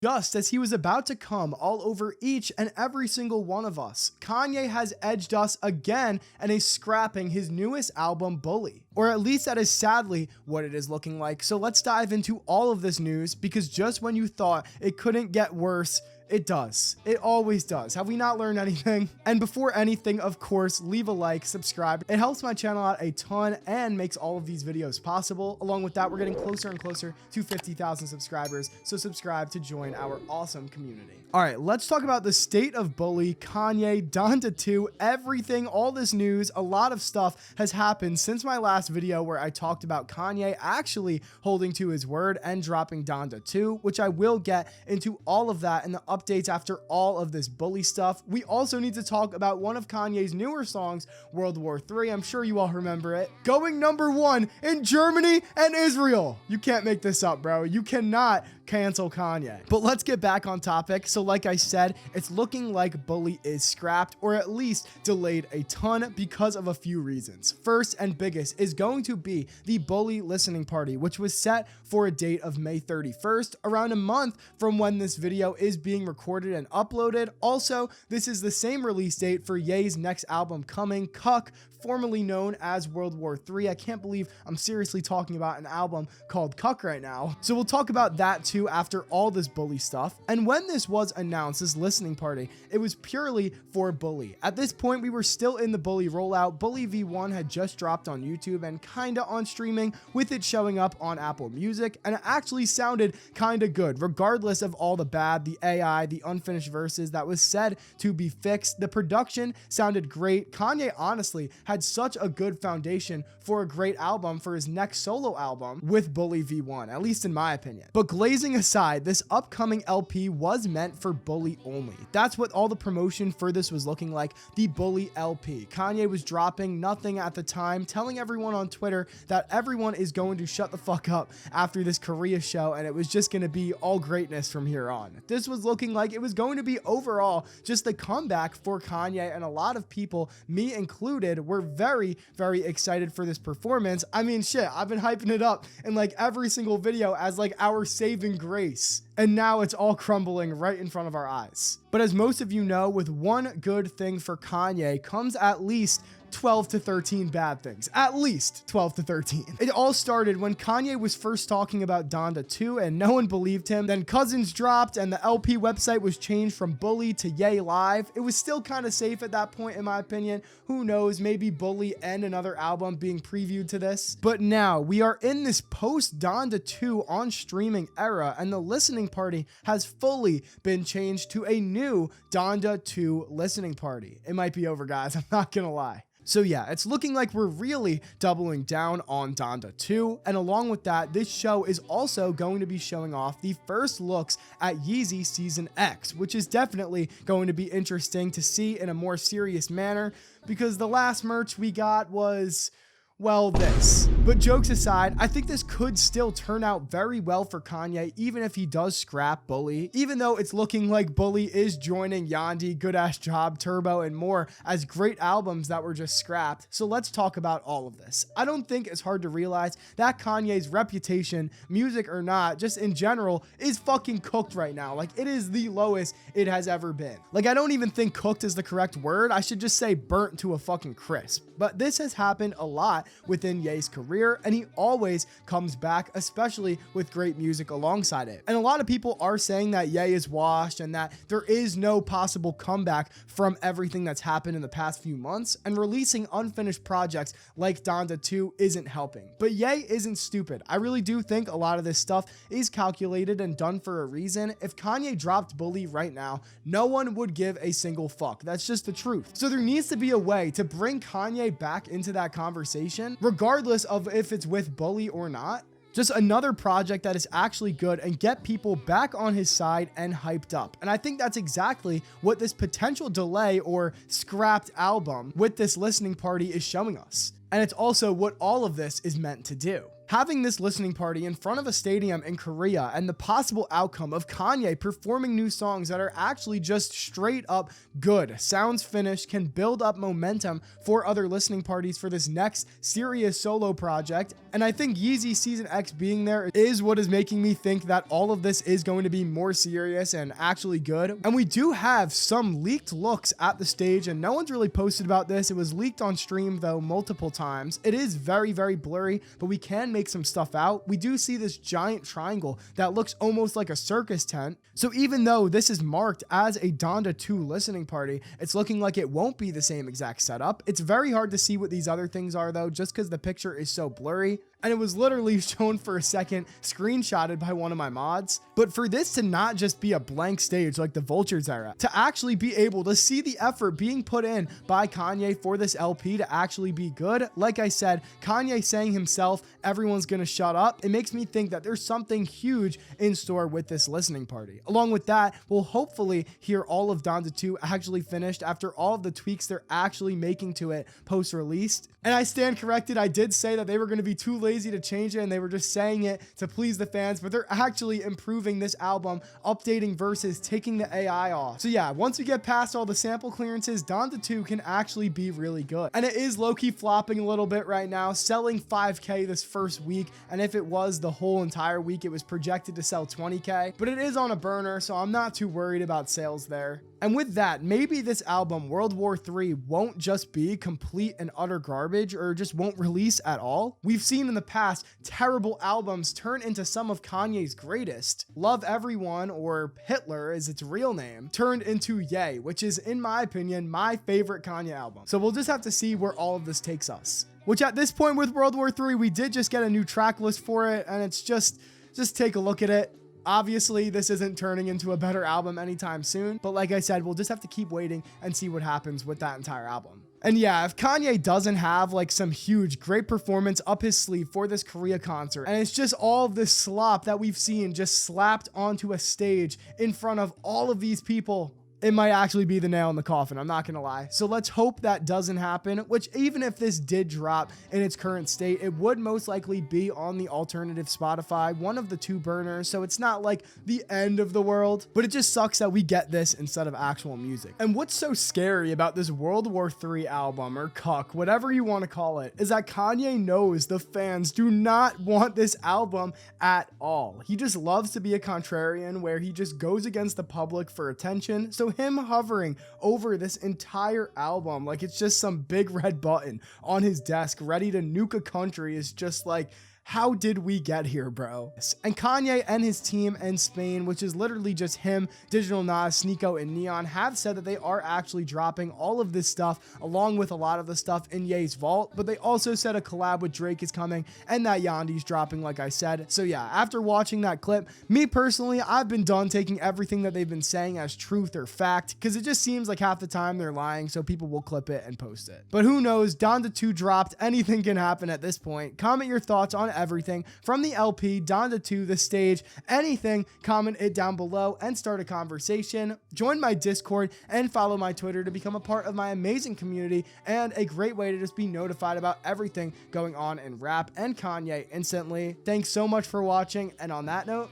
Just as he was about to come all over each and every single one of us, Kanye has edged us again and is scrapping his newest album, Bully. Or at least that is sadly what it is looking like. So let's dive into all of this news, because just when you thought it couldn't get worse, it does. It always does. Have we not learned anything? And before anything, of course, leave a like, subscribe. It helps my channel out a ton and makes all of these videos possible. Along with that, we're getting closer and closer to 50,000 subscribers. So subscribe to join our awesome community. All right, let's talk about the state of Bully, Kanye, Donda 2, everything, all this news. A lot of stuff has happened since my last video where I talked about Kanye actually holding to his word and dropping Donda 2, which I will get into all of that in the updates after all of this Bully stuff. We also need to talk about one of Kanye's newer songs, World War III. I'm sure you all remember it. Going #1 in Germany and Israel. You can't make this up, bro. You cannot cancel Kanye. But let's get back on topic. So like I said, it's looking like Bully is scrapped, or at least delayed a ton because of a few reasons. First and biggest is going to be the Bully listening party, which was set for a date of May 31st, around a month from when this video is being recorded and uploaded. Also, this is the same release date for Ye's next album coming, Cuck, formerly known as World War III. I can't believe I'm seriously talking about an album called Cuck right now. So we'll talk about that too after all this Bully stuff. And when this was announced, this listening party, it was purely for Bully. At this point, we were still in the Bully rollout. Bully V1 had just dropped on YouTube and kinda on streaming, with it showing up on Apple Music, and it actually sounded kinda good, regardless of all the bad, the AI, the unfinished verses that was said to be fixed. The production sounded great. Kanye honestly had such a good foundation for a great album for his next solo album with Bully V1, at least in my opinion. But glazing aside, this upcoming LP was meant for Bully only. That's what all the promotion for this was looking like, the Bully LP. Kanye was dropping nothing at the time, telling everyone on Twitter that everyone is going to shut the fuck up after this Korea show, and it was just going to be all greatness from here on. This was looking like it was going to be overall just the comeback for Kanye, and a lot of people, me included, were very, very excited for this performance. I mean, shit, I've been hyping it up in like every single video as like our saving grace. And now it's all crumbling right in front of our eyes. But as most of you know, with one good thing for Kanye comes at least 12 to 13 bad things. At least 12 to 13. It all started when Kanye was first talking about Donda 2 and no one believed him. Then Cousins dropped and the LP website was changed from Bully to Ye Live. It was still kind of safe at that point in my opinion. Who knows, maybe Bully and another album being previewed to this. But now we are in this post Donda 2 on streaming era, and the listening party has fully been changed to a new Donda 2 listening party. It might be over, guys. I'm not gonna lie. So yeah, it's looking like we're really doubling down on Donda 2, and along with that, this show is also going to be showing off the first looks at Yeezy Season X, which is definitely going to be interesting to see in a more serious manner, because the last merch we got was, well, this. But jokes aside, I think this could still turn out very well for Kanye, even if he does scrap Bully, even though it's looking like Bully is joining Yandhi, Good Ass Job, Turbo, and more as great albums that were just scrapped. So let's talk about all of this. I don't think it's hard to realize that Kanye's reputation, music or not, just in general, is fucking cooked right now. Like, it is the lowest it has ever been. Like, I don't even think cooked is the correct word. I should just say burnt to a fucking crisp. But this has happened a lot within Ye's career, and he always comes back, especially with great music alongside it. And a lot of people are saying that Ye is washed and that there is no possible comeback from everything that's happened in the past few months, and releasing unfinished projects like Donda 2 isn't helping. But Ye isn't stupid. I really do think a lot of this stuff is calculated and done for a reason. If Kanye dropped Bully right now, no one would give a single fuck. That's just the truth. So there needs to be a way to bring Kanye back into that conversation, regardless of if it's with Bully or not. Just another project that is actually good and get people back on his side and hyped up. And I think that's exactly what this potential delay or scrapped album with this listening party is showing us. And it's also what all of this is meant to do. Having this listening party in front of a stadium in Korea and the possible outcome of Kanye performing new songs that are actually just straight up good, sounds finished, can build up momentum for other listening parties for this next serious solo project. And I think Yeezy Season X being there is what is making me think that all of this is going to be more serious and actually good. And we do have some leaked looks at the stage, and no one's really posted about this. It was leaked on stream though multiple times. It is very, very blurry, but we can make some stuff out. We do see this giant triangle that looks almost like a circus tent. So even though this is marked as a Donda 2 listening party, it's looking like it won't be the same exact setup. It's very hard to see what these other things are though, just because the picture is so blurry. And it was literally shown for a second, screenshotted by one of my mods. But for this to not just be a blank stage like the Vultures era, to actually be able to see the effort being put in by Kanye for this LP to actually be good, like I said, Kanye saying himself, everyone's gonna shut up, it makes me think that there's something huge in store with this listening party. Along with that, we'll hopefully hear all of Donda 2 actually finished after all of the tweaks they're actually making to it post-released. And I stand corrected, I did say that they were gonna be too lazy to change it and they were just saying it to please the fans, but they're actually improving this album, updating verses, taking the AI off. So yeah, once we get past all the sample clearances, Donda 2 can actually be really good. And it is low-key flopping a little bit right now, selling 5K this first week, and if it was the whole entire week, it was projected to sell 20K, but it is on a burner, so I'm not too worried about sales there. And with that, maybe this album, World War III, won't just be complete and utter garbage or just won't release at all. We've seen in the past terrible albums turn into some of Kanye's greatest. Love Everyone, or Hitler is its real name, turned into Ye, which is, in my opinion, my favorite Kanye album. So we'll just have to see where all of this takes us. Which at this point with World War III, we did just get a new track list for it, and it's just take a look at it. Obviously, this isn't turning into a better album anytime soon, but like I said, we'll just have to keep waiting and see what happens with that entire album. And yeah, if Kanye doesn't have like some huge, great performance up his sleeve for this Korea concert, and it's just all of this slop that we've seen just slapped onto a stage in front of all of these people, it might actually be the nail in the coffin, I'm not gonna lie. So let's hope that doesn't happen, which even if this did drop in its current state, it would most likely be on the alternative Spotify, one of the two burners, so it's not like the end of the world, but it just sucks that we get this instead of actual music. And what's so scary about this World War III album, or Cuck, whatever you want to call it, is that Kanye knows the fans do not want this album at all. He just loves to be a contrarian where he just goes against the public for attention, so him hovering over this entire album like it's just some big red button on his desk ready to nuke a country is just like, how did we get here, bro? And Kanye and his team in Spain, which is literally just him, Digital Nas, Sneeko, and Neon, have said that they are actually dropping all of this stuff along with a lot of the stuff in Ye's vault, but they also said a collab with Drake is coming and that Yandi's dropping, like I said. So yeah, after watching that clip, me personally, I've been done taking everything that they've been saying as truth or fact, because it just seems like half the time they're lying, so people will clip it and post it. But who knows, Donda 2 dropped, anything can happen at this point. Comment your thoughts on everything from the LP, Donda 2, the stage, anything, comment it down below and start a conversation. Join my Discord and follow my Twitter to become a part of my amazing community and a great way to just be notified about everything going on in rap and Kanye instantly. Thanks so much for watching, and on that note,